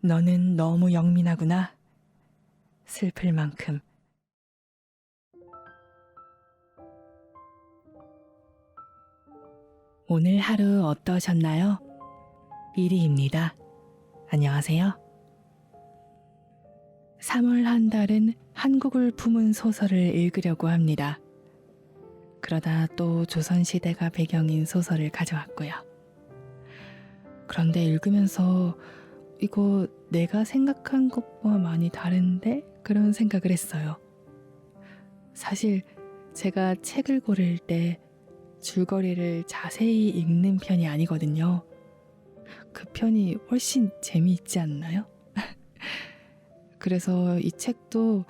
너는 너무 영민하구나. 슬플 만큼. 오늘 하루 어떠셨나요? 이리입니다. 안녕하세요. 3월 한 달은 한국을 품은 소설을 읽으려고 합니다. 그러다 또 조선시대가 배경인 소설을 가져왔고요. 그런데 읽으면서 이거 내가 생각한 것과 많이 다른데? 그런 생각을 했어요. 사실 제가 책을 고를 때 줄거리를 자세히 읽는 편이 아니거든요. 그 편이 훨씬 재미있지 않나요? 그래서 이 책도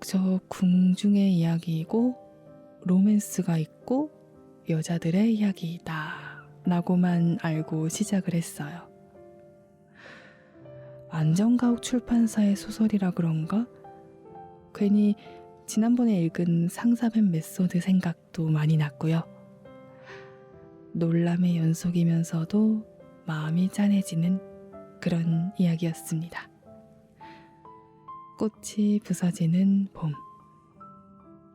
저 궁중의 이야기이고 로맨스가 있고 여자들의 이야기이다 라고만 알고 시작을 했어요. 안정가옥 출판사의 소설이라 그런가? 괜히 지난번에 읽은 상사뱀 메소드 생각도 많이 났고요. 놀람의 연속이면서도 마음이 짠해지는 그런 이야기였습니다. 꽃이 부서지는 봄.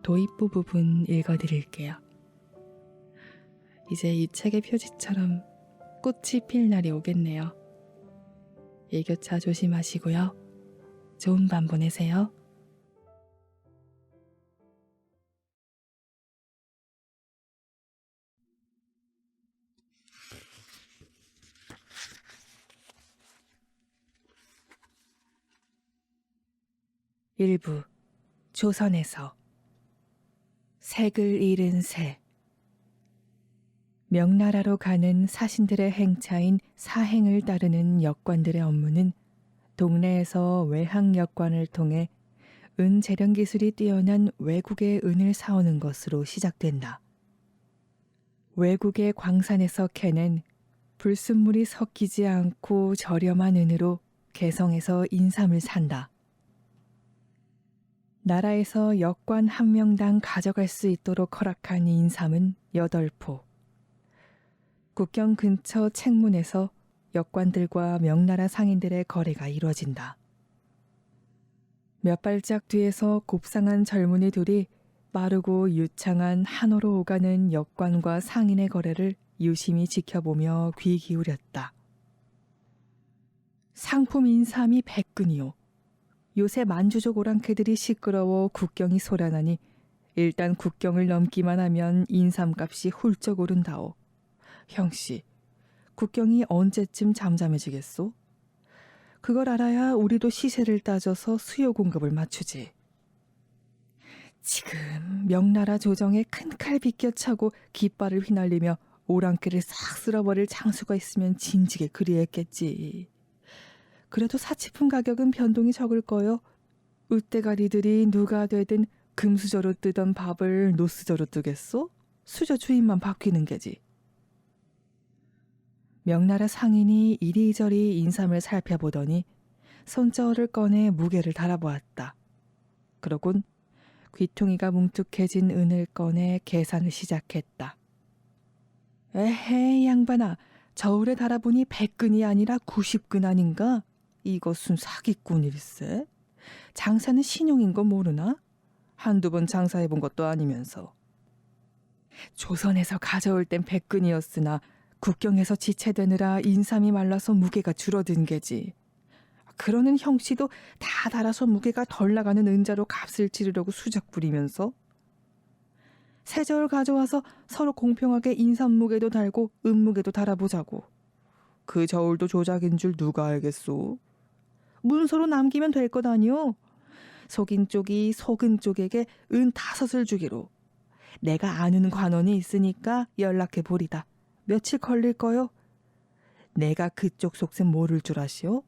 도입부 부분 읽어드릴게요. 이제 이 책의 표지처럼 꽃이 필 날이 오겠네요. 일교차 조심하시고요. 좋은 밤 보내세요. 일부 조선에서 색을 잃은 새. 명나라로 가는 사신들의 행차인 사행을 따르는 역관들의 업무는 동네에서 외항 역관을 통해 은 재련 기술이 뛰어난 외국의 은을 사오는 것으로 시작된다. 외국의 광산에서 캐낸 불순물이 섞이지 않고 저렴한 은으로 개성에서 인삼을 산다. 나라에서 역관 한 명당 가져갈 수 있도록 허락한 인삼은 8포. 국경 근처 책문에서 역관들과 명나라 상인들의 거래가 이루어진다. 몇 발짝 뒤에서 곱상한 젊은이 둘이 빠르고 유창한 한어로 오가는 역관과 상인의 거래를 유심히 지켜보며 귀 기울였다. 상품 인삼이 100근이요. 요새 만주족 오랑캐들이 시끄러워 국경이 소란하니 일단 국경을 넘기만 하면 인삼값이 훌쩍 오른다오. 형씨, 국경이 언제쯤 잠잠해지겠소? 그걸 알아야 우리도 시세를 따져서 수요 공급을 맞추지. 지금 명나라 조정에 큰 칼 비껴차고 깃발을 휘날리며 오랑캐를 싹 쓸어버릴 장수가 있으면 진지게 그리했겠지. 그래도 사치품 가격은 변동이 적을 거요. 으떼가리들이 누가 되든 금수저로 뜨던 밥을 노수저로 뜨겠소? 수저 주인만 바뀌는 게지. 명나라 상인이 이리저리 인삼을 살펴보더니 손저울을 꺼내 무게를 달아보았다. 그러곤 귀퉁이가 뭉툭해진 은을 꺼내 계산을 시작했다. 에헤이 양반아, 저울에 달아보니 100근이 아니라 90근 아닌가? 이것은 사기꾼일세. 장사는 신용인 거 모르나? 한두 번 장사해본 것도 아니면서. 조선에서 가져올 땐 100근이었으나 국경에서 지체되느라 인삼이 말라서 무게가 줄어든 게지. 그러는 형씨도 다 달아서 무게가 덜 나가는 은자로 값을 치르려고 수작 부리면서. 새 저울 가져와서 서로 공평하게 인삼 무게도 달고 은 무게도 달아보자고. 그 저울도 조작인 줄 누가 알겠소? 문서로 남기면 될 것 아니오? 속인 쪽이 속은 쪽에게 은 5을 주기로. 내가 아는 관원이 있으니까 연락해 보리다. 며칠 걸릴 거요? 내가 그쪽 속셈 모를 줄 아시오?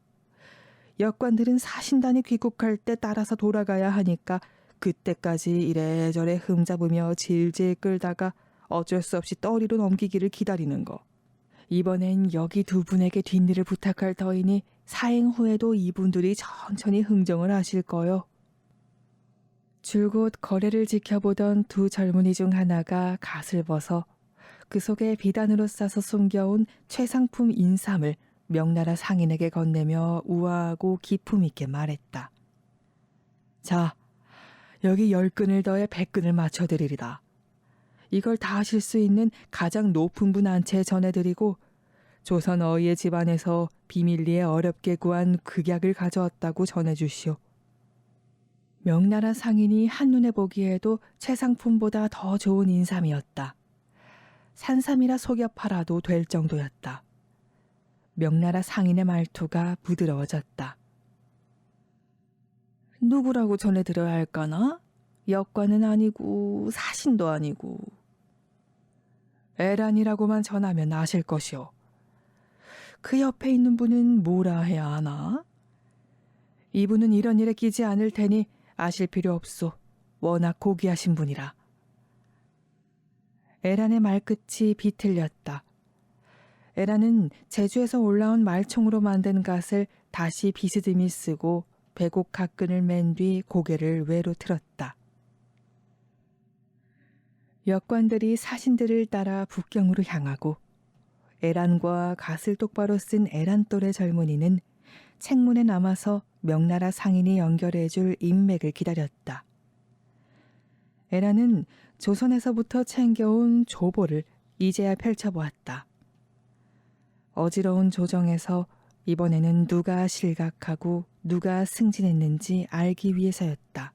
역관들은 사신단이 귀국할 때 따라서 돌아가야 하니까 그때까지 이래저래 흠잡으며 질질 끌다가 어쩔 수 없이 떠리로 넘기기를 기다리는 거. 이번엔 여기 두 분에게 뒷일을 부탁할 터이니 사행 후에도 이분들이 천천히 흥정을 하실 거요. 줄곧 거래를 지켜보던 두 젊은이 중 하나가 갓을 벗어 그 속에 비단으로 싸서 숨겨온 최상품 인삼을 명나라 상인에게 건네며 우아하고 기품 있게 말했다. 자, 여기 10근을 더해 100근을 맞춰드리리다. 이걸 다 하실 수 있는 가장 높은 분 한 채 전해드리고 조선 어이의 집안에서 비밀리에 어렵게 구한 극약을 가져왔다고 전해주시오. 명나라 상인이 한눈에 보기에도 최상품보다 더 좋은 인삼이었다. 산삼이라 속여 팔아도 될 정도였다. 명나라 상인의 말투가 부드러워졌다. 누구라고 전해드려야 할까나? 역관은 아니고 사신도 아니고. 에란이라고만 전하면 아실 것이오. 그 옆에 있는 분은 뭐라 해야 하나? 이분은 이런 일에 끼지 않을 테니 아실 필요 없소. 워낙 고귀하신 분이라. 에란의 말끝이 비틀렸다. 에란은 제주에서 올라온 말총으로 만든 갓을 다시 비스듬히 쓰고 배곡 각근을 맨 뒤 고개를 외로 틀었다. 역관들이 사신들을 따라 북경으로 향하고 에란과 갓을 똑바로 쓴 에란 또래 젊은이는 책문에 남아서 명나라 상인이 연결해줄 인맥을 기다렸다. 에란은 조선에서부터 챙겨온 조보를 이제야 펼쳐보았다. 어지러운 조정에서 이번에는 누가 실각하고 누가 승진했는지 알기 위해서였다.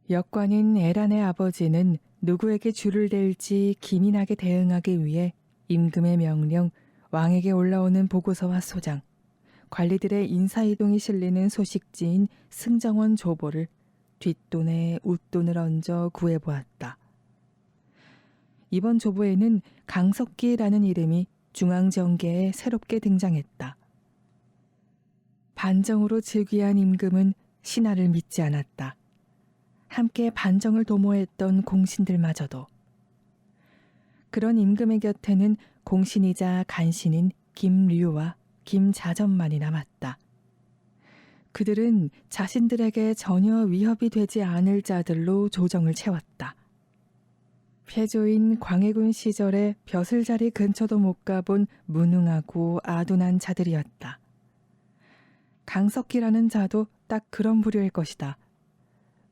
역관인 에란의 아버지는 누구에게 줄을 댈지 기민하게 대응하기 위해 임금의 명령, 왕에게 올라오는 보고서와 소장, 관리들의 인사이동이 실리는 소식지인 승정원 조보를 뒷돈에 웃돈을 얹어 구해보았다. 이번 조보에는 강석기라는 이름이 중앙정계에 새롭게 등장했다. 반정으로 즉위한 임금은 신하를 믿지 않았다. 함께 반정을 도모했던 공신들마저도. 그런 임금의 곁에는 공신이자 간신인 김류와 김자전만이 남았다. 그들은 자신들에게 전혀 위협이 되지 않을 자들로 조정을 채웠다. 패조인 광해군 시절에 벼슬자리 근처도 못 가본 무능하고 아둔한 자들이었다. 강석기라는 자도 딱 그런 부류일 것이다.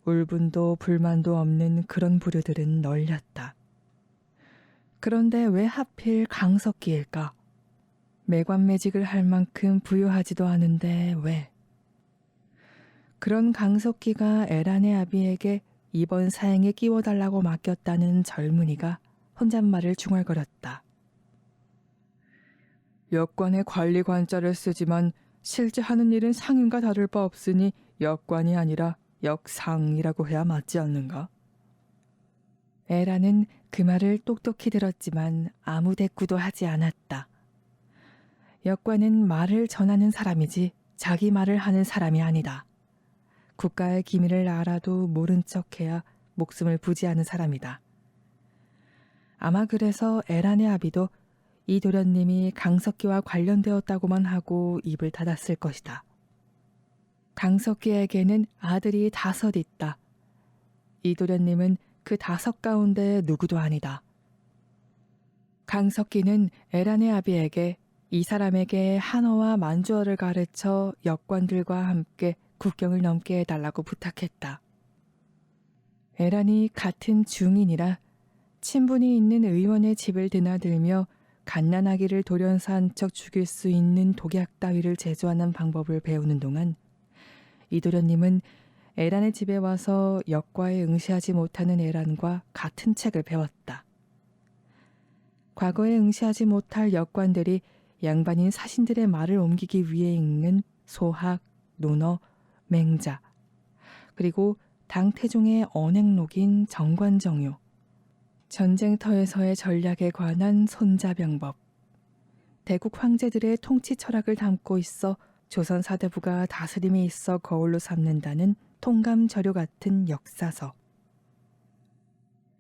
울분도 불만도 없는 그런 부류들은 널렸다. 그런데 왜 하필 강석기일까? 매관매직을 할 만큼 부유하지도 않은데 왜? 그런 강석기가 에란의 아비에게 이번 사행에 끼워달라고 맡겼다는 젊은이가 혼잣말을 중얼거렸다. 역관의 관리 관자를 쓰지만 실제 하는 일은 상인과 다를 바 없으니 역관이 아니라 역상이라고 해야 맞지 않는가? 에란은 그 말을 똑똑히 들었지만 아무 대꾸도 하지 않았다. 역관은 말을 전하는 사람이지 자기 말을 하는 사람이 아니다. 국가의 기밀을 알아도 모른 척해야 목숨을 부지하는 사람이다. 아마 그래서 에란의 아비도 이 도련님이 강석기와 관련되었다고만 하고 입을 닫았을 것이다. 강석기에게는 아들이 5 있다. 이 도련님은 그 5 가운데 누구도 아니다. 강석기는 에란의 아비에게 이 사람에게 한어와 만주어를 가르쳐 역관들과 함께 국경을 넘게 해달라고 부탁했다. 에란이 같은 중인이라 친분이 있는 의원의 집을 드나들며 갓난아기를 돌연사 한 척 죽일 수 있는 독약 따위를 제조하는 방법을 배우는 동안 이 도련님은 에란의 집에 와서 역과에 응시하지 못하는 에란과 같은 책을 배웠다. 과거에 응시하지 못할 역관들이 양반인 사신들의 말을 옮기기 위해 읽는 소학, 논어, 맹자, 그리고 당태종의 언행록인 정관정요, 전쟁터에서의 전략에 관한 손자병법, 대국 황제들의 통치 철학을 담고 있어 조선 사대부가 다스림에 있어 거울로 삼는다는 통감저료 같은 역사서.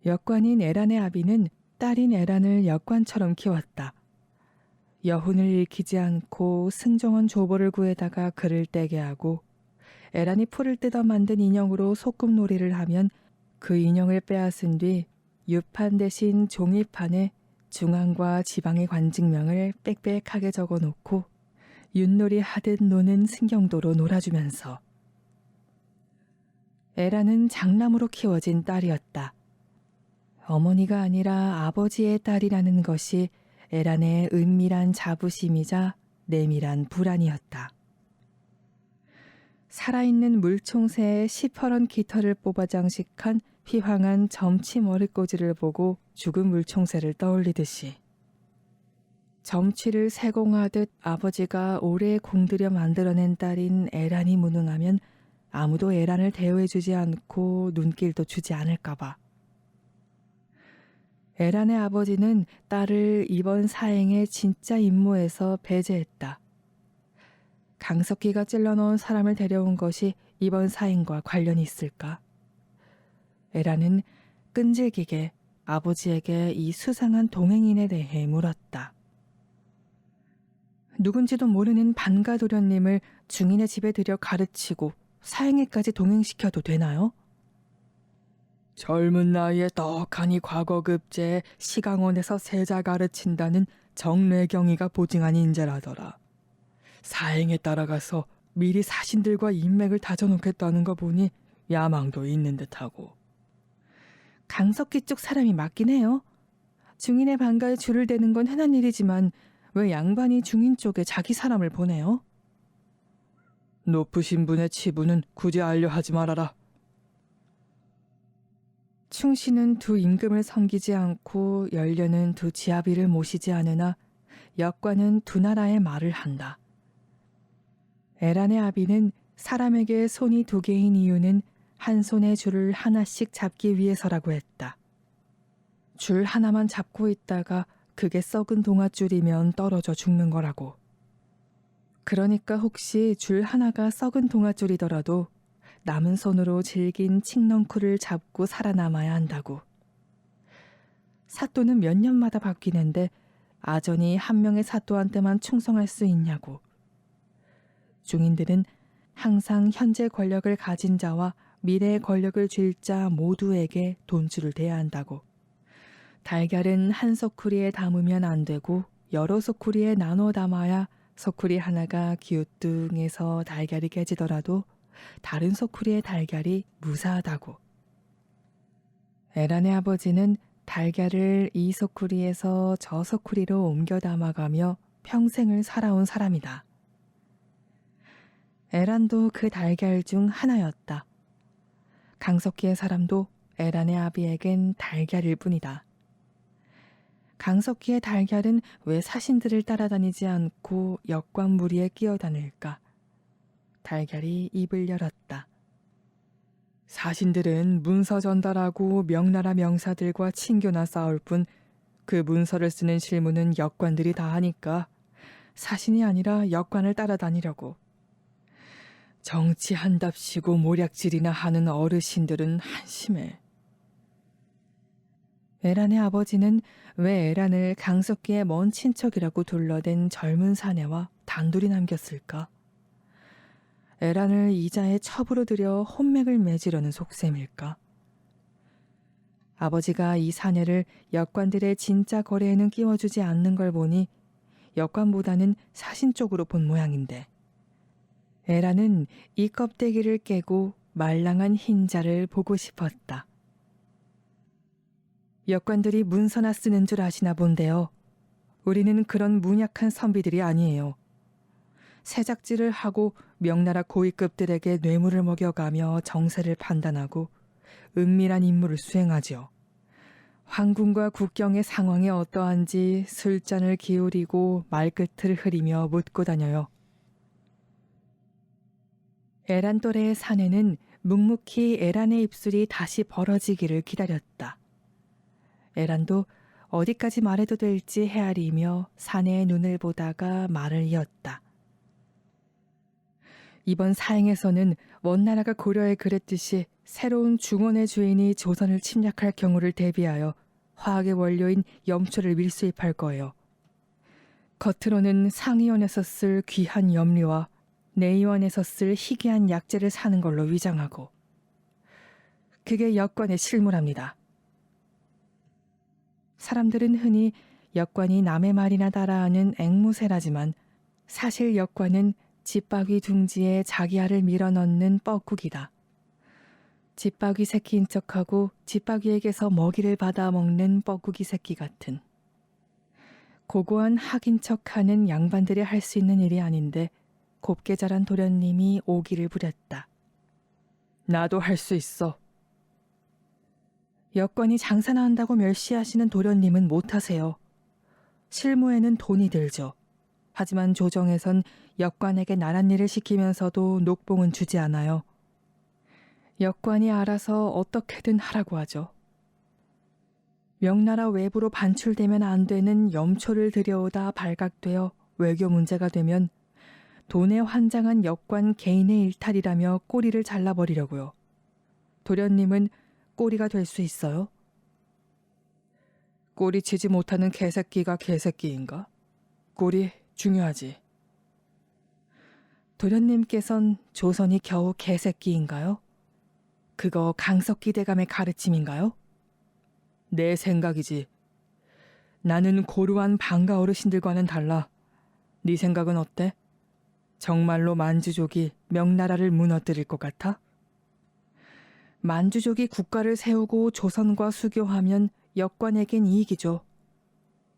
역관인 에란의 아비는 딸인 에란을 역관처럼 키웠다. 여훈을 읽히지 않고 승정원 조보를 구해다가 글을 떼게 하고 에란이 풀을 뜯어 만든 인형으로 소꿉놀이를 하면 그 인형을 빼앗은 뒤 유판 대신 종이판에 중앙과 지방의 관직명을 빽빽하게 적어놓고 윷놀이 하듯 노는 승경도로 놀아주면서. 에라는 장남으로 키워진 딸이었다. 어머니가 아니라 아버지의 딸이라는 것이 에란의 은밀한 자부심이자 내밀한 불안이었다. 살아있는 물총새의 시퍼런 깃털을 뽑아 장식한 휘황한 점치 머리꽂이를 보고 죽은 물총새를 떠올리듯이 점취를 세공하듯 아버지가 오래 공들여 만들어낸 딸인 에란이 무능하면 아무도 에란을 대우해주지 않고 눈길도 주지 않을까봐. 에란의 아버지는 딸을 이번 사행의 진짜 임무에서 배제했다. 강석기가 찔러넣은 사람을 데려온 것이 이번 사행과 관련이 있을까? 에란은 끈질기게 아버지에게 이 수상한 동행인에 대해 물었다. 누군지도 모르는 반가도련님을 중인의 집에 들여 가르치고 사행에까지 동행시켜도 되나요? 젊은 나이에 떡하니 과거급제에 시강원에서 세자 가르친다는 정례경이가 보증한 인재라더라. 사행에 따라가서 미리 사신들과 인맥을 다져놓겠다는 거 보니 야망도 있는 듯하고. 강석기 쪽 사람이 맞긴 해요. 중인의 반가에 줄을 대는 건 흔한 일이지만 왜 양반이 중인 쪽에 자기 사람을 보내요? 높으신 분의 치부는 굳이 알려 하지 말아라. 충신은 두 임금을 섬기지 않고 연료는 두 지아비를 모시지 않으나 역관은 두 나라의 말을 한다. 에란의 아비는 사람에게 손이 두 개인 이유는 한 손에 줄을 하나씩 잡기 위해서라고 했다. 줄 하나만 잡고 있다가 그게 썩은 동아줄이면 떨어져 죽는 거라고. 그러니까 혹시 줄 하나가 썩은 동아줄이더라도 남은 손으로 질긴 칡넝쿨을 잡고 살아남아야 한다고. 사또는 몇 년마다 바뀌는데 아전이 한 명의 사또한테만 충성할 수 있냐고. 중인들은 항상 현재 권력을 가진 자와 미래의 권력을 쥘 자 모두에게 돈줄을 대야 한다고. 달걀은 한 소쿠리에 담으면 안 되고 여러 소쿠리에 나눠 담아야 소쿠리 하나가 기우뚱해서 달걀이 깨지더라도 다른 소쿠리의 달걀이 무사하다고. 에란의 아버지는 달걀을 이 소쿠리에서 저 소쿠리로 옮겨 담아가며 평생을 살아온 사람이다. 에란도 그 달걀 중 하나였다. 강석기의 사람도 에란의 아비에겐 달걀일 뿐이다. 강석기의 달걀은 왜 사신들을 따라다니지 않고 역관 무리에 끼어다닐까? 달걀이 입을 열었다. 사신들은 문서 전달하고 명나라 명사들과 친교나 싸울 뿐 그 문서를 쓰는 실무는 역관들이 다 하니까 사신이 아니라 역관을 따라다니려고. 정치한답시고 모략질이나 하는 어르신들은 한심해. 에란의 아버지는 왜 에란을 강석기의 먼 친척이라고 둘러댄 젊은 사내와 단둘이 남겼을까? 에란을 이자의 첩으로 들여 혼맥을 맺으려는 속셈일까? 아버지가 이 사내를 역관들의 진짜 거래에는 끼워주지 않는 걸 보니 역관보다는 사신 쪽으로 본 모양인데 에란은 이 껍데기를 깨고 말랑한 흰자를 보고 싶었다. 역관들이 문서나 쓰는 줄 아시나 본데요. 우리는 그런 문약한 선비들이 아니에요. 세작질을 하고 명나라 고위급들에게 뇌물을 먹여가며 정세를 판단하고 은밀한 임무를 수행하지요. 황궁과 국경의 상황이 어떠한지 술잔을 기울이고 말끝을 흐리며 묻고 다녀요. 에란 또래의 사내는 묵묵히 에란의 입술이 다시 벌어지기를 기다렸다. 에란도 어디까지 말해도 될지 헤아리며 사내의 눈을 보다가 말을 이었다. 이번 사행에서는 원나라가 고려에 그랬듯이 새로운 중원의 주인이 조선을 침략할 경우를 대비하여 화학의 원료인 염초를 밀수입할 거예요. 겉으로는 상의원에서 쓸 귀한 염료와 내의원에서 쓸 희귀한 약재를 사는 걸로 위장하고. 그게 역관의 실무랍니다. 사람들은 흔히 역관이 남의 말이나 따라하는 앵무새라지만 사실 역관은 집박이 둥지에 자기 알을 밀어넣는 뻐꾸기다. 집박이 새끼인 척하고 집박이에게서 먹이를 받아 먹는 뻐꾸기 새끼 같은. 고고한 학인 척하는 양반들이 할 수 있는 일이 아닌데 곱게 자란 도련님이 오기를 부렸다. 나도 할 수 있어. 역관이 장사나 한다고 멸시하시는 도련님은 못하세요. 실무에는 돈이 들죠. 하지만 조정에선 역관에게 나란 일을 시키면서도 녹봉은 주지 않아요. 역관이 알아서 어떻게든 하라고 하죠. 명나라 외부로 반출되면 안 되는 염초를 들여오다 발각되어 외교 문제가 되면 돈에 환장한 역관 개인의 일탈이라며 꼬리를 잘라버리려고요. 도련님은 꼬리가 될 수 있어요? 꼬리 치지 못하는 개새끼가 개새끼인가? 꼬리 중요하지. 도련님께선 조선이 겨우 개새끼인가요? 그거 강석기 대감의 가르침인가요? 내 생각이지. 나는 고루한 방가 어르신들과는 달라. 네 생각은 어때? 정말로 만주족이 명나라를 무너뜨릴 것 같아? 만주족이 국가를 세우고 조선과 수교하면 역관에겐 이익이죠.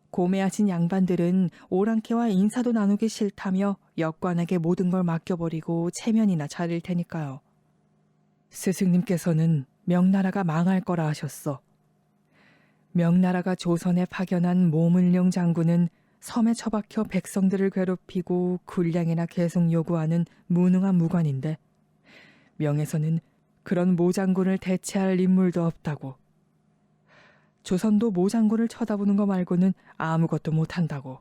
고매하신 양반들은 오랑캐와 인사도 나누기 싫다며 역관에게 모든 걸 맡겨버리고 체면이나 차릴 테니까요. 스승님께서는 명나라가 망할 거라 하셨어. 명나라가 조선에 파견한 모문룡 장군은 섬에 처박혀 백성들을 괴롭히고 군량이나 계속 요구하는 무능한 무관인데 명에서는 그런 모 장군을 대체할 인물도 없다고. 조선도 모 장군을 쳐다보는 거 말고는 아무것도 못한다고.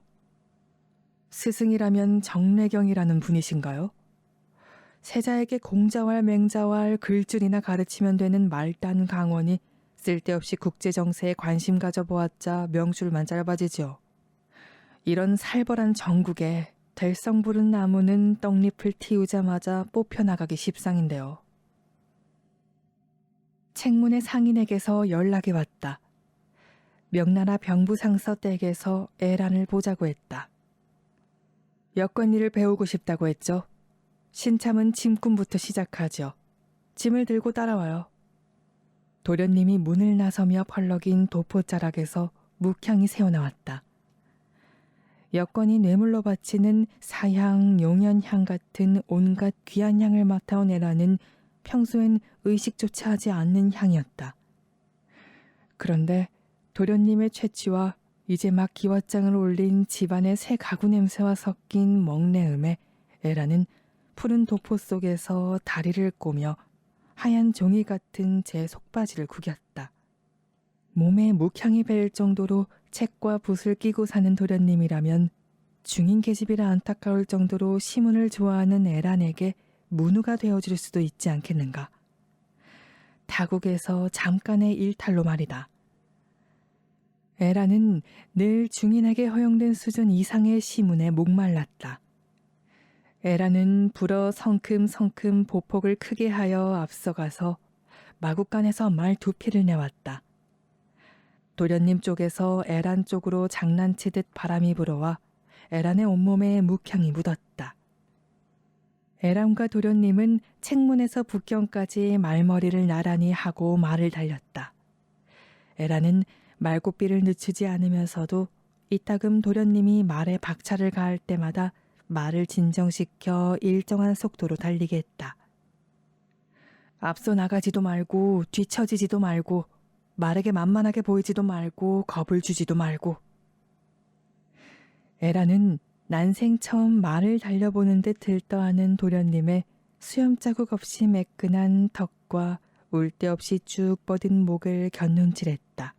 스승이라면 정례경이라는 분이신가요? 세자에게 공자왈 맹자왈 글줄이나 가르치면 되는 말단 강원이 쓸데없이 국제정세에 관심 가져보았자 명줄만 짧아지죠. 이런 살벌한 정국에 될성 부른 나무는 떡잎을 틔우자마자 뽑혀나가기 십상인데요. 책문의 상인에게서 연락이 왔다. 명나라 병부상서 댁에서 애란을 보자고 했다. 여권 일을 배우고 싶다고 했죠. 신참은 짐꾼부터 시작하죠. 짐을 들고 따라와요. 도련님이 문을 나서며 펄럭인 도포자락에서 묵향이 새어나왔다. 여권이 뇌물로 바치는 사향, 용연향 같은 온갖 귀한 향을 맡아온 애라는 평소엔 의식조차 하지 않는 향이었다. 그런데 도련님의 채취와 이제 막 기왓장을 올린 집안의 새 가구 냄새와 섞인 먹내음에 애라는 푸른 도포 속에서 다리를 꼬며 하얀 종이 같은 제 속바지를 구겼다. 몸에 묵향이 벨 정도로 책과 붓을 끼고 사는 도련님이라면 중인 계집이라 안타까울 정도로 시문을 좋아하는 애란에게 문우가 되어줄 수도 있지 않겠는가. 타국에서 잠깐의 일탈로 말이다. 애란은 늘 중인에게 허용된 수준 이상의 시문에 목말랐다. 애란은 불어 성큼성큼 보폭을 크게 하여 앞서가서 마구간에서 말 두 피를 내왔다. 도련님 쪽에서 애란 쪽으로 장난치듯 바람이 불어와 애란의 온몸에 묵향이 묻었다. 애란과 도련님은 책문에서 북경까지 말머리를 나란히 하고 말을 달렸다. 애란은 말고삐를 늦추지 않으면서도 이따금 도련님이 말에 박차를 가할 때마다 말을 진정시켜 일정한 속도로 달리게 했다. 앞서 나가지도 말고 뒤처지지도 말고 말에게 만만하게 보이지도 말고 겁을 주지도 말고. 애란은 난생 처음 말을 달려보는 듯 들떠하는 도련님의 수염자국 없이 매끈한 턱과 울 데 없이 쭉 뻗은 목을 곁눈질했다.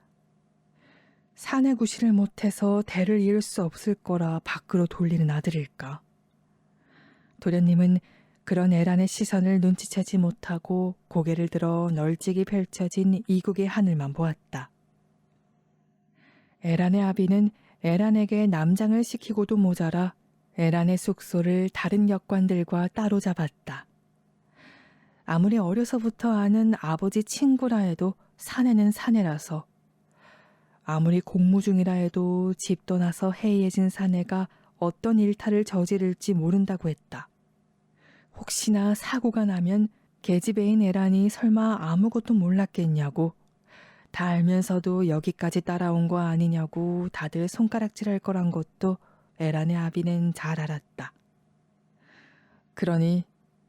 사내 구실을 못해서 대를 이을 수 없을 거라 밖으로 돌리는 아들일까. 도련님은 그런 애란의 시선을 눈치채지 못하고 고개를 들어 널찍이 펼쳐진 이국의 하늘만 보았다. 애란의 아비는 애란에게 남장을 시키고도 모자라 애란의 숙소를 다른 역관들과 따로 잡았다. 아무리 어려서부터 아는 아버지 친구라 해도 사내는 사내라서 아무리 공무 중이라 해도 집 떠나서 해이해진 사내가 어떤 일탈을 저지를지 모른다고 했다. 혹시나 사고가 나면 계집애인 에란이 설마 아무것도 몰랐겠냐고, 다 알면서도 여기까지 따라온 거 아니냐고 다들 손가락질할 거란 것도 에란의 아비는 잘 알았다. 그러니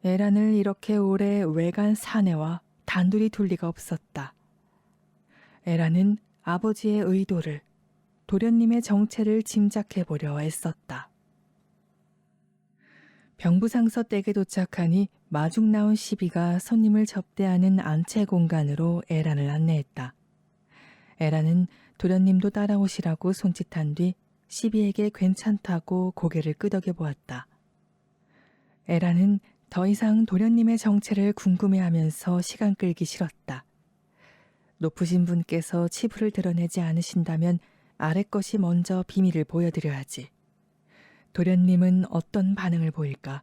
에란을 이렇게 오래 외간 사내와 단둘이 둘 리가 없었다. 에란은 아버지의 의도를, 도련님의 정체를 짐작해보려 애썼다. 병부상서 댁에 도착하니 마중 나온 시비가 손님을 접대하는 안채 공간으로 에란을 안내했다. 에란은 도련님도 따라오시라고 손짓한 뒤 시비에게 괜찮다고 고개를 끄덕여 보았다. 에란은 더 이상 도련님의 정체를 궁금해하면서 시간 끌기 싫었다. 높으신 분께서 치부를 드러내지 않으신다면 아래 것이 먼저 비밀을 보여드려야지. 도련님은 어떤 반응을 보일까?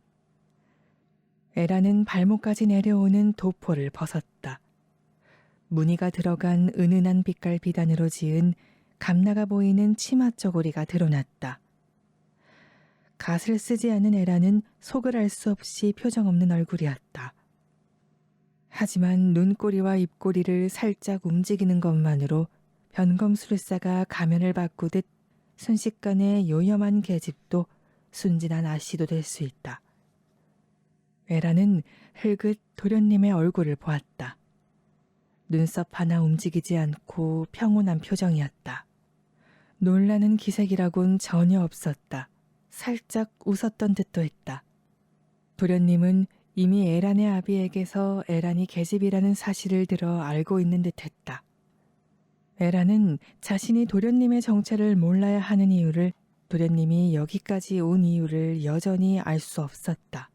에라는 발목까지 내려오는 도포를 벗었다. 무늬가 들어간 은은한 빛깔 비단으로 지은 감나가 보이는 치마 저고리가 드러났다. 갓을 쓰지 않은 에라는 속을 알 수 없이 표정 없는 얼굴이었다. 하지만 눈꼬리와 입꼬리를 살짝 움직이는 것만으로 변검술사가 가면을 바꾸듯 순식간에 요염한 계집도 순진한 아씨도 될 수 있다. 에라는 흘긋 도련님의 얼굴을 보았다. 눈썹 하나 움직이지 않고 평온한 표정이었다. 놀라는 기색이라곤 전혀 없었다. 살짝 웃었던 듯도 했다. 도련님은 이미 에란의 아비에게서 에란이 계집이라는 사실을 들어 알고 있는 듯했다. 에란은 자신이 도련님의 정체를 몰라야 하는 이유를, 도련님이 여기까지 온 이유를 여전히 알 수 없었다.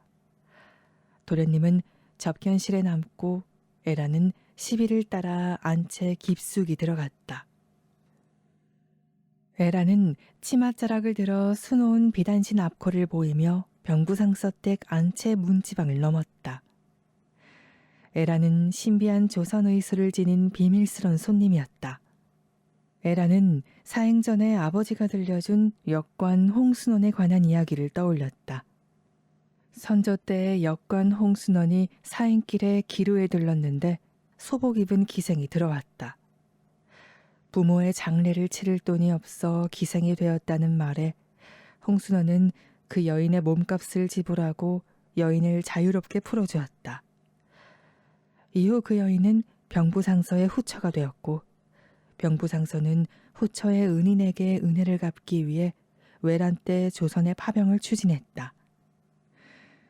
도련님은 접견실에 남고 에란은 시비를 따라 안채 깊숙이 들어갔다. 에란은 치맛자락을 들어 수놓은 비단신 앞코를 보이며 병부상서댁 안채 문지방을 넘었다. 에란은 신비한 조선 의술을 지닌 비밀스런 손님이었다. 에란은 사행 전에 아버지가 들려준 역관 홍순원에 관한 이야기를 떠올렸다. 선조 때 역관 홍순원이 사행길에 기루에 들렀는데 소복 입은 기생이 들어왔다. 부모의 장례를 치를 돈이 없어 기생이 되었다는 말에 홍순원은 그 여인의 몸값을 지불하고 여인을 자유롭게 풀어주었다. 이후 그 여인은 병부상서의 후처가 되었고, 병부상서는 후처의 은인에게 은혜를 갚기 위해 외란 때 조선의 파병을 추진했다.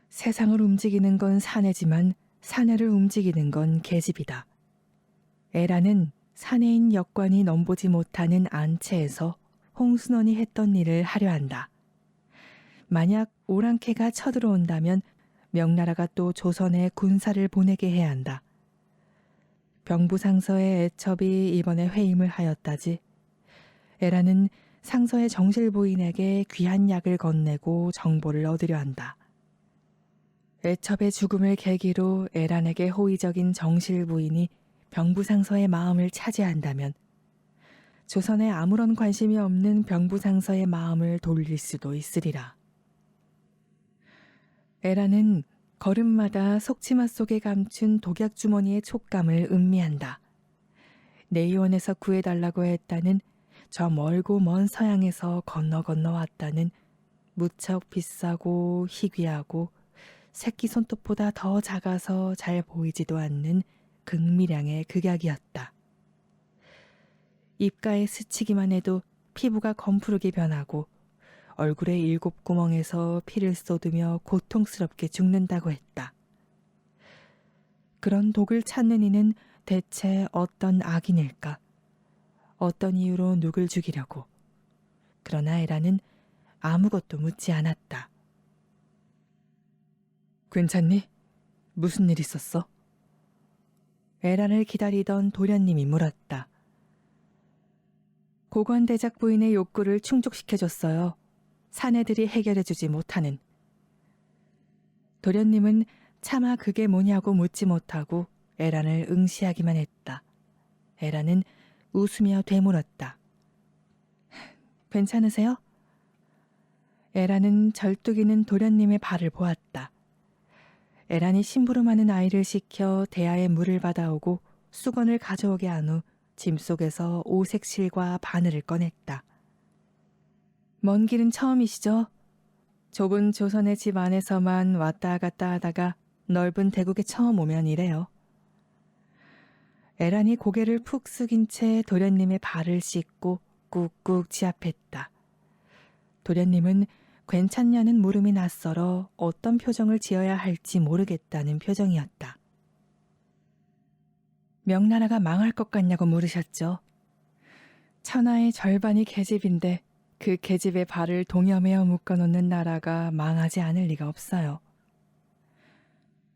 세상을 움직이는 건 사내지만 사내를 움직이는 건 계집이다. 에라는 사내인 역관이 넘보지 못하는 안채에서 홍순원이 했던 일을 하려 한다. 만약 오랑캐가 쳐들어온다면 명나라가 또 조선에 군사를 보내게 해야 한다. 병부상서의 애첩이 이번에 회임을 하였다지. 에라는 상서의 정실 부인에게 귀한 약을 건네고 정보를 얻으려 한다. 애첩의 죽음을 계기로 에란에게 호의적인 정실 부인이 병부상서의 마음을 차지한다면 조선에 아무런 관심이 없는 병부상서의 마음을 돌릴 수도 있으리라. 에라는 걸음마다 속치마 속에 감춘 독약 주머니의 촉감을 음미한다. 내의원에서 구해달라고 했다는, 저 멀고 먼 서양에서 건너 왔다는 무척 비싸고 희귀하고 새끼 손톱보다 더 작아서 잘 보이지도 않는 극미량의 극약이었다. 입가에 스치기만 해도 피부가 검푸르게 변하고 얼굴의 7구멍에서 피를 쏟으며 고통스럽게 죽는다고 했다. 그런 독을 찾는 이는 대체 어떤 악인일까? 어떤 이유로 누굴 죽이려고? 그러나 에라는 아무것도 묻지 않았다. 괜찮니? 무슨 일 있었어? 에란을 기다리던 도련님이 물었다. 고관대작 부인의 욕구를 충족시켜줬어요. 사내들이 해결해주지 못하는. 도련님은 차마 그게 뭐냐고 묻지 못하고 에란을 응시하기만 했다. 에란은 웃으며 되물었다. 괜찮으세요? 에란은 절뚝이는 도련님의 발을 보았다. 에란이 심부름하는 아이를 시켜 대야에 물을 받아오고 수건을 가져오게 한 후 짐 속에서 오색 실과 바늘을 꺼냈다. 먼 길은 처음이시죠? 좁은 조선의 집 안에서만 왔다 갔다 하다가 넓은 대국에 처음 오면 이래요. 에란이 고개를 푹 숙인 채 도련님의 발을 씻고 꾹꾹 지압했다. 도련님은 괜찮냐는 물음이 낯설어 어떤 표정을 지어야 할지 모르겠다는 표정이었다. 명나라가 망할 것 같냐고 물으셨죠. 천하의 절반이 계집인데 그 계집의 발을 동여매어 묶어놓는 나라가 망하지 않을 리가 없어요.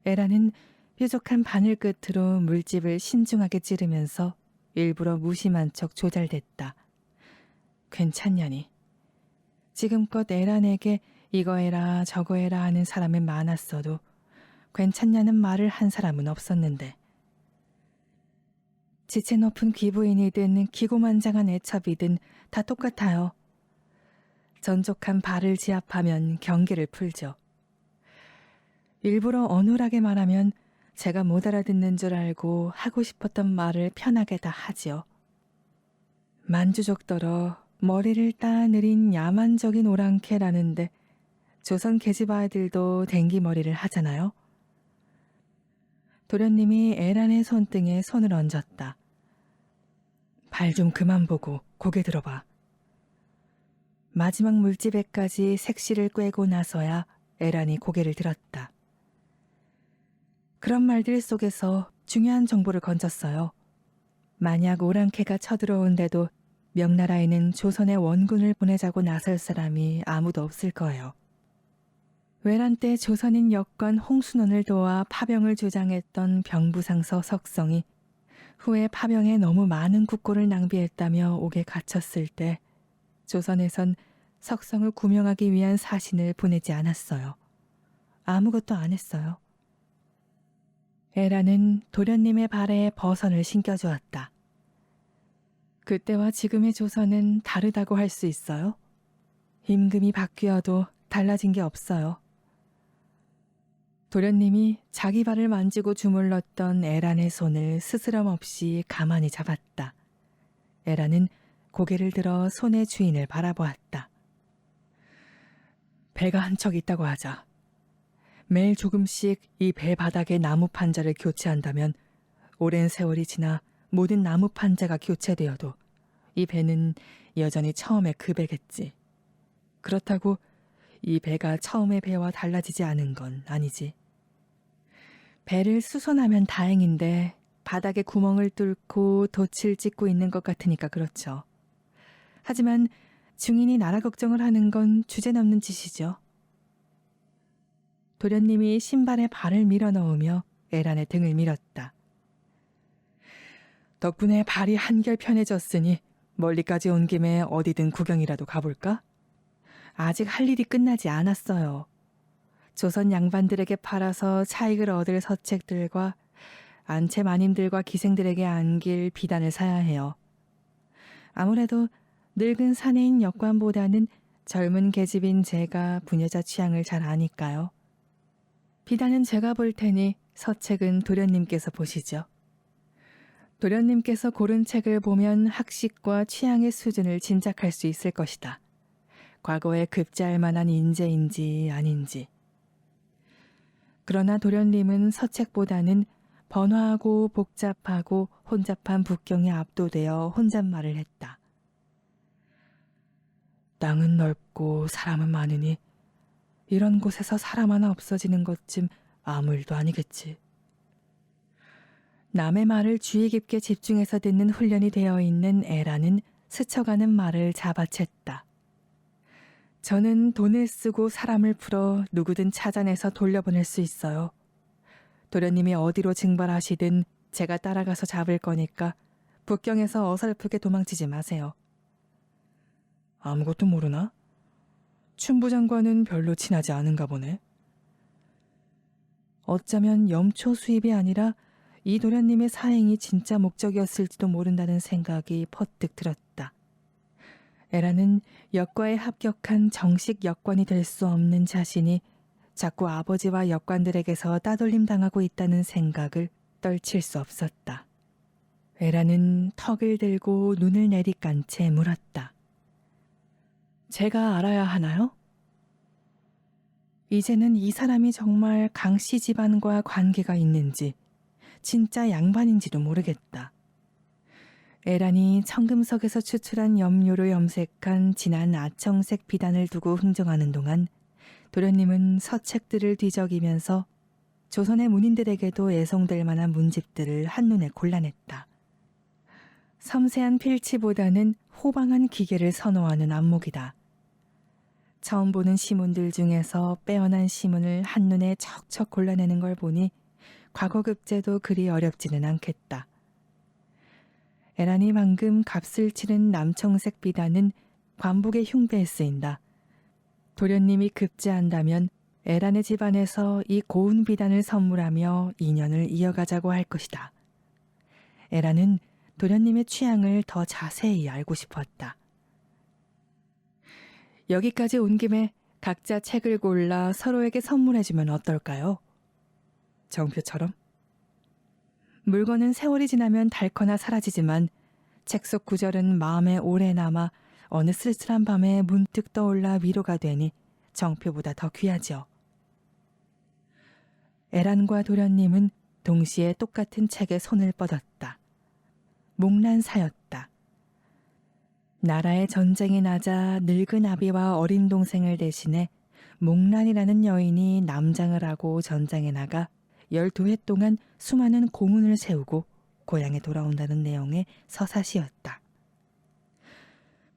에라는 뾰족한 바늘 끝으로 물집을 신중하게 찌르면서 일부러 무심한 척 조잘댔다. 괜찮냐니. 지금껏 에란에게 이거 해라 저거 해라 하는 사람은 많았어도 괜찮냐는 말을 한 사람은 없었는데. 지체 높은 귀부인이든 기고만장한 애첩이든 다 똑같아요. 전족한 발을 지압하면 경계를 풀죠. 일부러 어눌하게 말하면 제가 못 알아듣는 줄 알고 하고 싶었던 말을 편하게 다 하지요. 만주족더러 머리를 따느린 야만적인 오랑캐라는데 조선 계집 아이들도 댕기머리를 하잖아요. 도련님이 에란의 손등에 손을 얹었다. 발 좀 그만 보고 고개 들어봐. 마지막 물집에까지 색시를 꿰고 나서야 에란이 고개를 들었다. 그런 말들 속에서 중요한 정보를 건졌어요. 만약 오랑캐가 쳐들어온데도 명나라에는 조선의 원군을 보내자고 나설 사람이 아무도 없을 거예요. 외란 때 조선인 역관 홍순원을 도와 파병을 주장했던 병부상서 석성이 후에 파병에 너무 많은 국고를 낭비했다며 옥에 갇혔을 때 조선에선 석성을 구명하기 위한 사신을 보내지 않았어요. 아무것도 안 했어요. 에라는 도련님의 발에 버선을 신겨주었다. 그때와 지금의 조선은 다르다고 할 수 있어요? 임금이 바뀌어도 달라진 게 없어요. 도련님이 자기 발을 만지고 주물렀던 에란의 손을 스스럼 없이 가만히 잡았다. 에란은 고개를 들어 손의 주인을 바라보았다. 배가 한 척 있다고 하자. 매일 조금씩 이 배 바닥의 나무 판자를 교체한다면 오랜 세월이 지나 모든 나무 판자가 교체되어도 이 배는 여전히 처음의 그 배겠지. 그렇다고 이 배가 처음의 배와 달라지지 않은 건 아니지. 배를 수선하면 다행인데 바닥에 구멍을 뚫고 돛을 찍고 있는 것 같으니까 그렇죠. 하지만 중인이 나라 걱정을 하는 건 주제넘는 짓이죠. 도련님이 신발에 발을 밀어 넣으며 에란의 등을 밀었다. 덕분에 발이 한결 편해졌으니 멀리까지 온 김에 어디든 구경이라도 가볼까? 아직 할 일이 끝나지 않았어요. 조선 양반들에게 팔아서 차익을 얻을 서책들과 안채 마님들과 기생들에게 안길 비단을 사야 해요. 아무래도 늙은 사내인 역관보다는 젊은 계집인 제가 부녀자 취향을 잘 아니까요. 비단은 제가 볼 테니 서책은 도련님께서 보시죠. 도련님께서 고른 책을 보면 학식과 취향의 수준을 짐작할 수 있을 것이다. 과거에 급제할 만한 인재인지 아닌지. 그러나 도련님은 서책보다는 번화하고 복잡하고 혼잡한 북경에 압도되어 혼잣말을 했다. 땅은 넓고 사람은 많으니 이런 곳에서 사람 하나 없어지는 것쯤 아무 일도 아니겠지. 남의 말을 주의 깊게 집중해서 듣는 훈련이 되어 있는 에라는 스쳐가는 말을 잡아챘다. 저는 돈을 쓰고 사람을 풀어 누구든 찾아내서 돌려보낼 수 있어요. 도련님이 어디로 징발하시든 제가 따라가서 잡을 거니까 북경에서 어설프게 도망치지 마세요. 아무것도 모르나? 춘부장과는 별로 친하지 않은가 보네. 어쩌면 염초 수입이 아니라 이 도련님의 사행이 진짜 목적이었을지도 모른다는 생각이 퍼뜩 들었다. 에라는 역과에 합격한 정식 역관이 될 수 없는 자신이 자꾸 아버지와 역관들에게서 따돌림 당하고 있다는 생각을 떨칠 수 없었다. 에라는 턱을 들고 눈을 내리깐 채 물었다. 제가 알아야 하나요? 이제는 이 사람이 정말 강씨 집안과 관계가 있는지 진짜 양반인지도 모르겠다. 에란이 청금석에서 추출한 염료로 염색한 진한 아청색 비단을 두고 흥정하는 동안 도련님은 서책들을 뒤적이면서 조선의 문인들에게도 애송될 만한 문집들을 한눈에 골라냈다. 섬세한 필치보다는 호방한 기계를 선호하는 안목이다. 처음 보는 시문들 중에서 빼어난 시문을 한눈에 척척 골라내는 걸 보니 과거 급제도 그리 어렵지는 않겠다. 에란이 방금 값을 치른 남청색 비단은 관복의 흉배에 쓰인다. 도련님이 급제한다면 에란의 집안에서 이 고운 비단을 선물하며 인연을 이어가자고 할 것이다. 에란은 도련님의 취향을 더 자세히 알고 싶었다. 여기까지 온 김에 각자 책을 골라 서로에게 선물해주면 어떨까요? 정표처럼? 물건은 세월이 지나면 닳거나 사라지지만 책 속 구절은 마음에 오래 남아 어느 쓸쓸한 밤에 문득 떠올라 위로가 되니 정표보다 더 귀하지요. 에란과 도련님은 동시에 똑같은 책에 손을 뻗었다. 목란사였다. 나라의 전쟁이 나자 늙은 아비와 어린 동생을 대신해 목란이라는 여인이 남장을 하고 전장에 나가 12해 동안 수많은 공훈을 세우고 고향에 돌아온다는 내용의 서사시였다.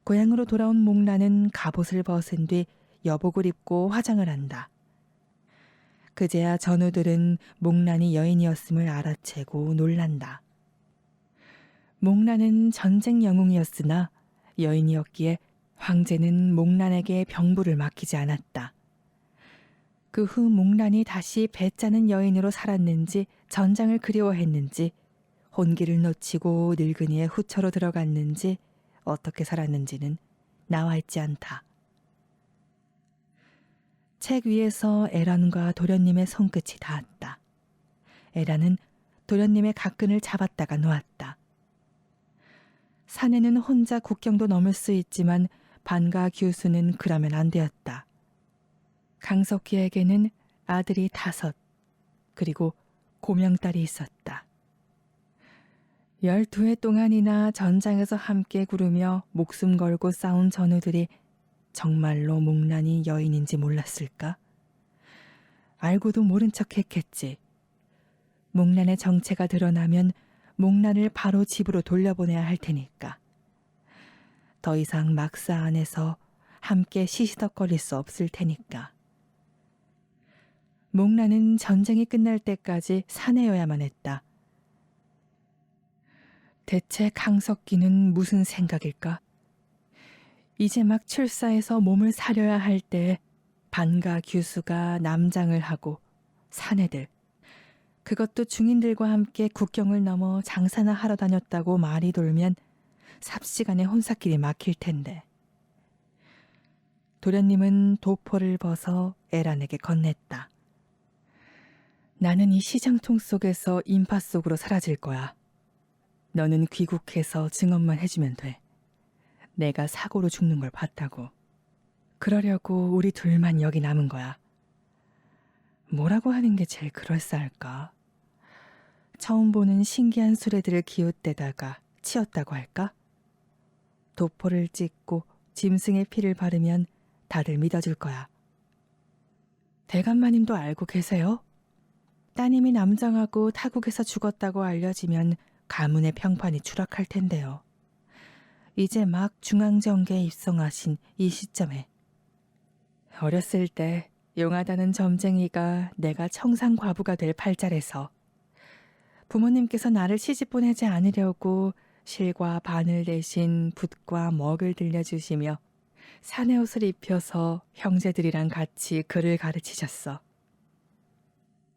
고향으로 돌아온 목란은 갑옷을 벗은 뒤 여복을 입고 화장을 한다. 그제야 전우들은 목란이 여인이었음을 알아채고 놀란다. 목란은 전쟁 영웅이었으나 여인이었기에 황제는 목란에게 병부를 맡기지 않았다. 그 후 목란이 다시 배 짜는 여인으로 살았는지 전장을 그리워했는지 혼기를 놓치고 늙은이의 후처로 들어갔는지 어떻게 살았는지는 나와 있지 않다. 책 위에서 에란과 도련님의 손끝이 닿았다. 에란은 도련님의 각근을 잡았다가 놓았다. 사내는 혼자 국경도 넘을 수 있지만 반가 규수는 그러면 안 되었다. 강석기에게는 아들이 5, 그리고 고명딸이 있었다. 12해 동안이나 전장에서 함께 구르며 목숨 걸고 싸운 전우들이 정말로 목란이 여인인지 몰랐을까? 알고도 모른 척 했겠지. 목란의 정체가 드러나면 목란을 바로 집으로 돌려보내야 할 테니까. 더 이상 막사 안에서 함께 시시덕거릴 수 없을 테니까. 목란은 전쟁이 끝날 때까지 사내여야만 했다. 대체 강석기는 무슨 생각일까? 이제 막 출사해서 몸을 사려야 할 때 반가 규수가 남장을 하고 사내들, 그것도 중인들과 함께 국경을 넘어 장사나 하러 다녔다고 말이 돌면 삽시간에 혼사길이 막힐 텐데. 도련님은 도포를 벗어 에란에게 건넸다. 나는 이 시장통 속에서 인파 속으로 사라질 거야. 너는 귀국해서 증언만 해주면 돼. 내가 사고로 죽는 걸 봤다고. 그러려고 우리 둘만 여기 남은 거야. 뭐라고 하는 게 제일 그럴싸할까? 처음 보는 신기한 수레들을 기웃대다가 치었다고 할까? 도포를 찍고 짐승의 피를 바르면 다들 믿어줄 거야. 대감마님도 알고 계세요? 따님이 남장하고 타국에서 죽었다고 알려지면 가문의 평판이 추락할 텐데요. 이제 막 중앙정계에 입성하신 이 시점에. 어렸을 때 용하다는 점쟁이가 내가 청상과부가 될 팔자래서 부모님께서 나를 시집 보내지 않으려고 실과 바늘 대신 붓과 먹을 들려주시며 사내옷을 입혀서 형제들이랑 같이 글을 가르치셨어.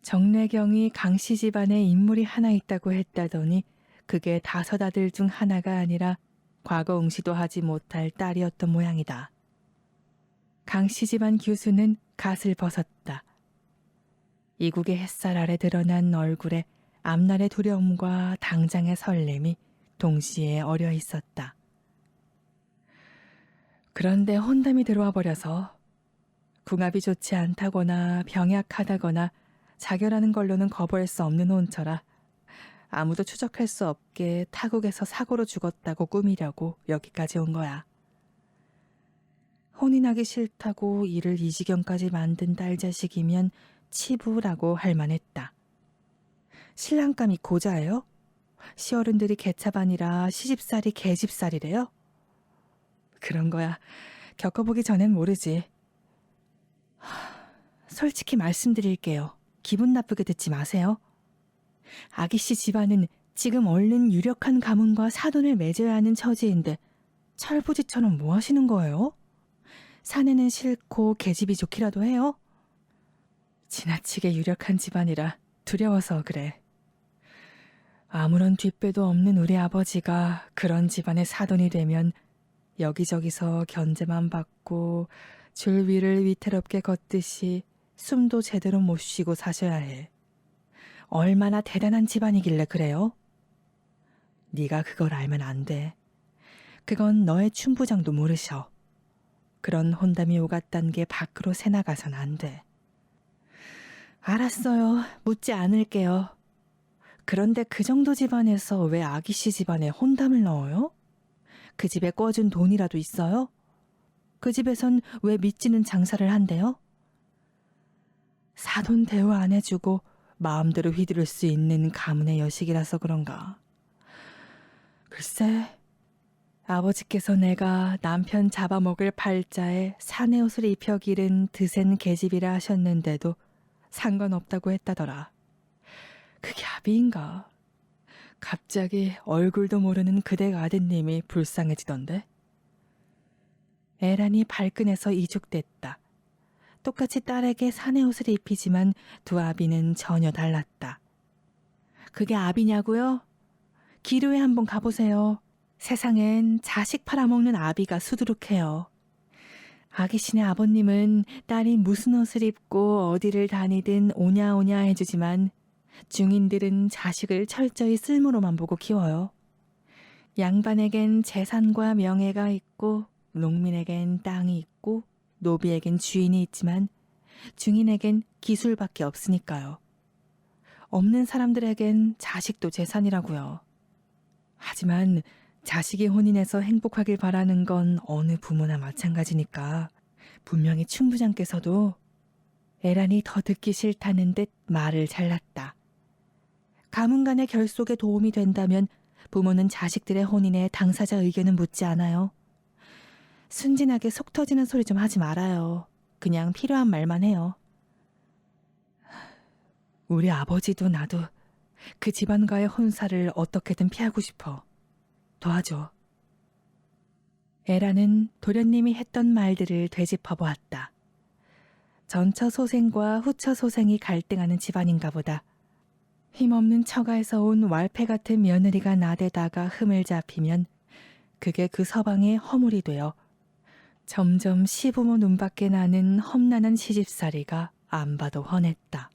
정례경이 강씨 집안에 인물이 하나 있다고 했다더니 그게 5 아들 중 하나가 아니라 과거 응시도 하지 못할 딸이었던 모양이다. 강씨 집안 교수는 갓을 벗었다. 이국의 햇살 아래 드러난 얼굴에 앞날의 두려움과 당장의 설렘이 동시에 어려 있었다. 그런데 혼담이 들어와 버려서 궁합이 좋지 않다거나 병약하다거나 자결하는 걸로는 거부할 수 없는 혼처라 아무도 추적할 수 없게 타국에서 사고로 죽었다고 꾸미려고 여기까지 온 거야. 혼인하기 싫다고 일을 이 지경까지 만든 딸 자식이면 치부라고 할 만했다. 신랑감이 고자예요? 시어른들이 개차반이라 시집살이 개집살이래요? 그런 거야. 겪어보기 전엔 모르지. 솔직히 말씀드릴게요. 기분 나쁘게 듣지 마세요. 아기씨 집안은 지금 얼른 유력한 가문과 사돈을 맺어야 하는 처지인데 철부지처럼 뭐 하시는 거예요? 사내는 싫고 계집이 좋기라도 해요? 지나치게 유력한 집안이라 두려워서 그래. 아무런 뒷배도 없는 우리 아버지가 그런 집안의 사돈이 되면 여기저기서 견제만 받고 줄 위를 위태롭게 걷듯이 숨도 제대로 못 쉬고 사셔야 해. 얼마나 대단한 집안이길래 그래요? 네가 그걸 알면 안 돼. 그건 너의 춘부장도 모르셔. 그런 혼담이 오갔단 게 밖으로 새나가선 안 돼. 알았어요. 묻지 않을게요. 그런데 그 정도 집안에서 왜 아기씨 집안에 혼담을 넣어요? 그 집에 꿔준 돈이라도 있어요? 그 집에선 왜 믿지는 장사를 한대요? 사돈 대우 안 해주고 마음대로 휘두를 수 있는 가문의 여식이라서 그런가. 글쎄, 아버지께서 내가 남편 잡아먹을 팔자에 사내 옷을 입혀 기른 드센 계집이라 하셨는데도 상관없다고 했다더라. 그게 아비인가? 갑자기 얼굴도 모르는 그댁 아드님이 불쌍해지던데. 애란이 발끈해서 이죽댔다. 똑같이 딸에게 사내 옷을 입히지만 두 아비는 전혀 달랐다. 그게 아비냐고요? 기류에 한번 가보세요. 세상엔 자식 팔아먹는 아비가 수두룩해요. 아기씨네 아버님은 딸이 무슨 옷을 입고 어디를 다니든 오냐오냐 해주지만 중인들은 자식을 철저히 쓸모로만 보고 키워요. 양반에겐 재산과 명예가 있고 농민에겐 땅이 있고 노비에겐 주인이 있지만 중인에겐 기술밖에 없으니까요. 없는 사람들에겐 자식도 재산이라고요. 하지만 자식이 혼인해서 행복하길 바라는 건 어느 부모나 마찬가지니까 분명히 춘부장께서도 애란이 더 듣기 싫다는 듯 말을 잘랐다. 가문 간의 결속에 도움이 된다면 부모는 자식들의 혼인에 당사자 의견은 묻지 않아요. 순진하게 속 터지는 소리 좀 하지 말아요. 그냥 필요한 말만 해요. 우리 아버지도 나도 그 집안과의 혼사를 어떻게든 피하고 싶어. 도와줘. 에라는 도련님이 했던 말들을 되짚어 보았다. 전처 소생과 후처 소생이 갈등하는 집안인가 보다. 힘없는 처가에서 온 왈패 같은 며느리가 나대다가 흠을 잡히면 그게 그 서방의 허물이 되어 점점 시부모 눈밖에 나는 험난한 시집살이가 안 봐도 훤했다.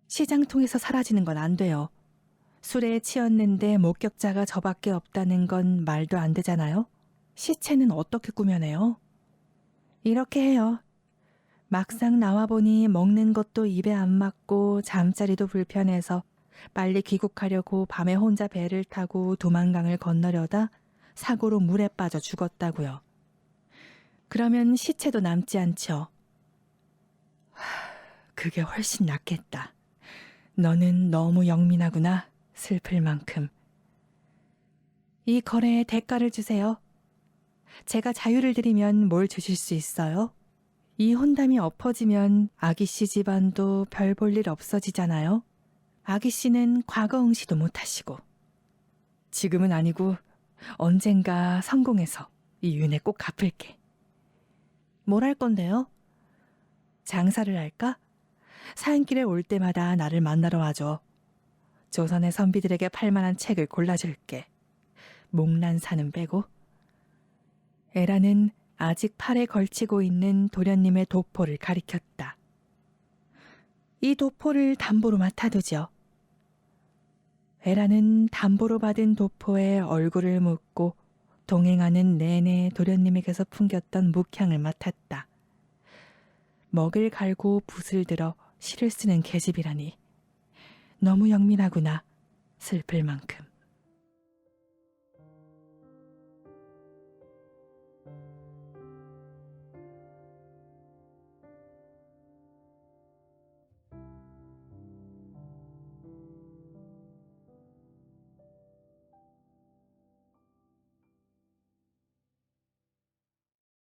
시장통에서 사라지는 건 안 돼요. 술에 치였는데 목격자가 저밖에 없다는 건 말도 안 되잖아요. 시체는 어떻게 꾸며내요? 이렇게 해요. 막상 나와보니 먹는 것도 입에 안 맞고 잠자리도 불편해서 빨리 귀국하려고 밤에 혼자 배를 타고 도만강을 건너려다 사고로 물에 빠져 죽었다고요. 그러면 시체도 남지 않죠. 그게 훨씬 낫겠다. 너는 너무 영민하구나. 슬플 만큼. 이 거래에 대가를 주세요. 제가 자유를 드리면 뭘 주실 수 있어요? 이 혼담이 엎어지면 아기씨 집안도 별 볼 일 없어지잖아요. 아기씨는 과거 응시도 못하시고. 지금은 아니고 언젠가 성공해서 이 윤회 꼭 갚을게. 뭘 할 건데요? 장사를 할까? 사인길에 올 때마다 나를 만나러 와줘. 조선의 선비들에게 팔만한 책을 골라줄게. 목난사는 빼고. 에라는 아직 팔에 걸치고 있는 도련님의 도포를 가리켰다. 이 도포를 담보로 맡아두죠. 에라는 담보로 받은 도포에 얼굴을 묻고 동행하는 내내 도련님에게서 풍겼던 묵향을 맡았다. 먹을 갈고 붓을 들어 시를 쓰는 계집이라니 너무 영민하구나, 슬플 만큼.